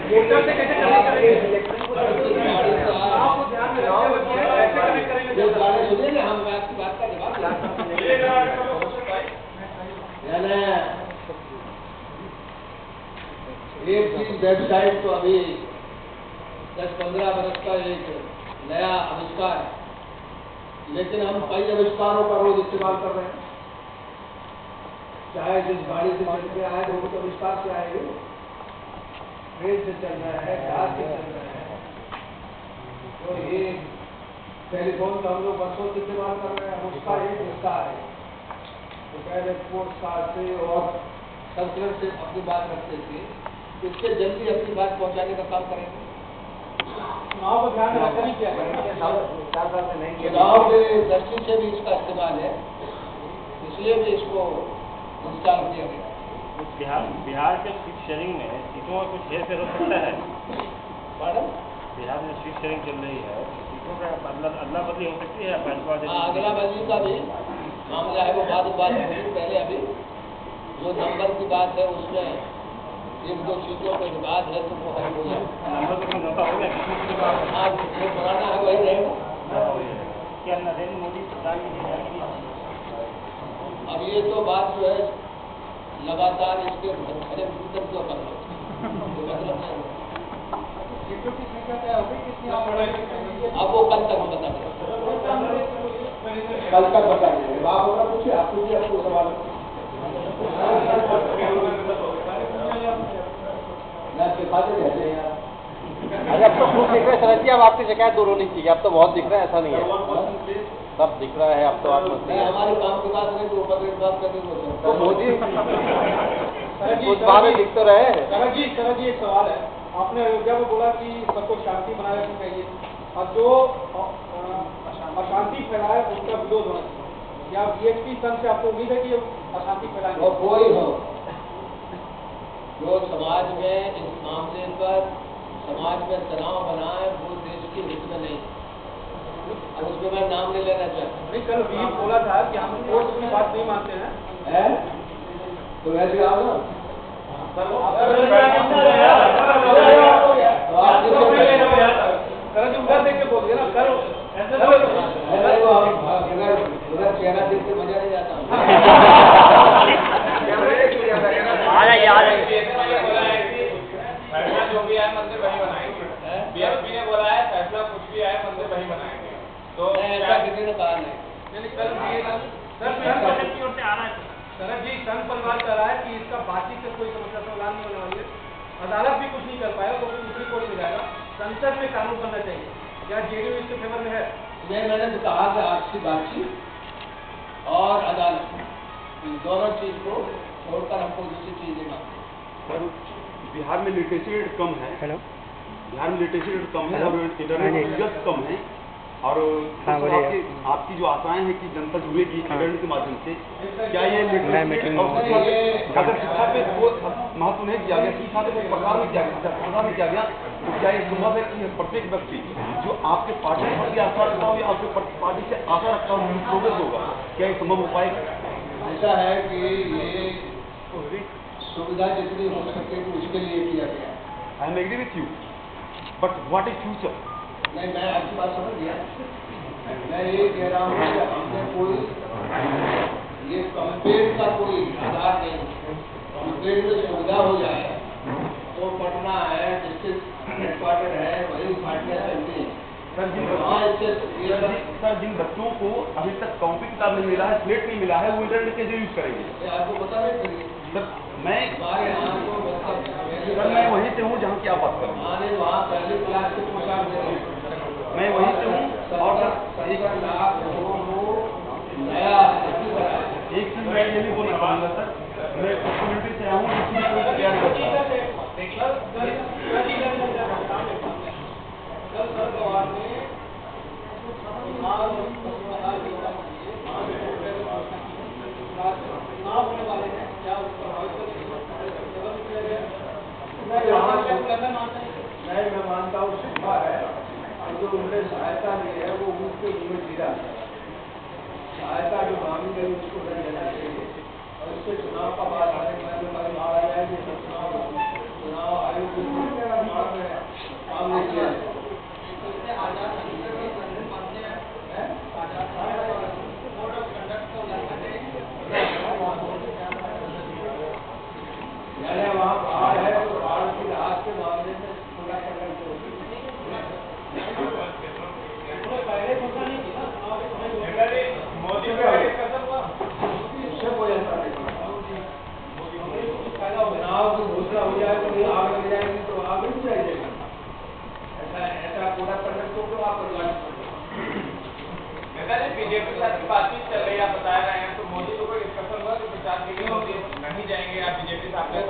Voter से कैसे connect करेंगे? आपको ध्यान में कैसे कनेक्ट करेंगे? सुनिए ना, हम आपकी बात का जवाब एक चीज वेबसाइट तो अभी 10-15 वर्ष का एक नया आविष्कार है, लेकिन हम कई आविष्कारों का रोज इस्तेमाल कर रहे हैं। चाहे जिस गाड़ी से चल के आए वो तो आविष्कार से आए, ट्रेन से चल रहा है, जहाज से चल रहा है, तो ये टेलीफोन का हम लोग बरसों से इस्तेमाल कर रहे हैं, उसका एक हिस्सा है। तो पहले पोस्ट कार्ड से और सर्कुलर से अपनी बात रखते थे, इससे जल्दी अपनी बात पहुंचाने का काम करेंगे। चुनाव को ध्यान में रखकर ही क्या चुनाव के दृष्टि से भी इसका इस्तेमाल है, इसलिए भी इसको इंस्टॉल किया गया। बिहार के सीट शेयरिंग में सीटों का कुछ हेरफेर हो सकता है? मैडम, बिहार में सीट शेयरिंग चल रही है, सीटों का अदला बदली हो सकती है? अगला बदली का भी मामला है, वो बात होगी। पहले अभी जो नंबर की बात है उसमें 1-2 सीटों पे विवाद है, तो वो हल हो जाए। नंबर तो समझौता हो गया, कितनी सीटों का? आज जो पुराना है वही रहेगा। क्या नरेंद्र मोदी सरकार की? अब ये तो बात जो है लगातार इसके खड़े भीतर क्यों कर रहे अब वो कल तक हम बता देंगे, कल तक बता देंगे। बात होगा पूछिए, आप पूछिए आपको सवाल। अरे अब तो खूब दिख रहे हैं शरद जी, अब आपकी शिकायत दूर होनी चाहिए। अब तो बहुत दिख रहा है, ऐसा नहीं है, सब दिख रहा है अब तो। आप हमारे काम के बाद नहीं तो ऊपर बात करने तो मोदी कुछ बातें दिख तो रहे। शरद जी एक सवाल है, आपने अयोध्या में बोला कि सबको शांति बनाए रखनी चाहिए, और जो अशांति फैलाए उसका विरोध होना चाहिए। या बीएसपी संघ से आपको उम्मीद है कि अशांति फैलाएंगे? और कोई हो जो समाज में इस मामले पर समाज में तनाव बनाए, वो देश के हित में नहीं। अब उसमें मैं नाम नहीं लेना चाहता। नहीं, कल वीर बोला था कि हम कोर्ट की बात नहीं मानते हैं, तो वैसे आओ ना। शरद जी उधर देख के बोलिए ना, कल चेहरा देख के मजा नहीं आता। फैसला जो भी आए मंदिर वही बनाएंगे। बीएसपी ने बोला है फैसला कुछ भी आए मंदिर वही बनाएंगे। तो ऐसा किसी ने कहा नहीं। शरद जी संघ परिवार कह रहा है कि इसका बातचीत से कोई समस्या समाधान नहीं होने वाली है, अदालत भी कुछ नहीं कर पाएगा तो सुप्रीम कोर्ट में जाएगा, संसद में कानून बनना चाहिए। क्या जेडीयू इसके फेवर में है? मैंने तो कहा कि आपसी बातचीत और अदालत, इन दोनों चीज को छोड़कर हमको दूसरी चीज नहीं मांगती। बिहार में लिटरेसी रेट कम है। हेलो, बिहार में लिटरेसी रेट कम है और इंटरनेट यूजर्स कम है, और आपकी जो आशाएं हैं कि जनता जुड़ेगी इंटरनेट के माध्यम से, क्या ये अगर शिक्षा पे महत्व नहीं दिया गया, शिक्षा पे प्रसार में किया गया, तो क्या ये संभव है कि प्रत्येक व्यक्ति जो आपके पार्टी से की आशा रखता हो या आपके पार्टी से आशा रखता हो प्रोग्रेस होगा? क्या ये संभव हो पाएगा? ऐसा है कि ये सुविधा जितनी हो सके तो उसके लिए किया गया। I am agree with you, but what is future? नहीं, मैं आपकी बात समझ गया। मैं ये कह रहा हूँ कि हमने कोई ये कंपेयर का कोई आधार नहीं। कंपेयर में सुविधा हो जाए तो पटना है, डिस्ट्रिक्ट हेडक्वार्टर है, वही उठाने चलती है। सर, जिन बच्चों को अभी तक कॉपी किताब नहीं मिला है, स्लेट नहीं मिला है, वो इंटरनेट कैसे यूज करेंगे? आपको पता नहीं चलिए सर, मैं हमारे यहाँ को सर मैं वहीं से हूँ जहाँ की आप बात कर रहे हैं। वहाँ पहली क्लास के पोशाक दे रहे, मैं वहीं से हूँ। और सर एक लाख लोगों को नया एक चीज मैं ये भी बोलना चाहूँगा सर, मैं कम्युनिटी से आया हूँ, इसमें कोई तैयारी करता नहीं, मैं मानता हूँ शिक्षा है, और जो उन्होंने सहायता ली है वो उनके जीवन जीरा है। सहायता जो मांगी गई उसको नहीं लेना चाहिए, और इससे चुनाव का बात आने में चुनाव नेता जी बीजेपी के साथ बातचीत चल रही है, आप बता रहे हैं, तो मोदी को कोई डिस्कशन हुआ कि प्रचार के लिए मोदी नहीं जाएंगे, आप बीजेपी से आपने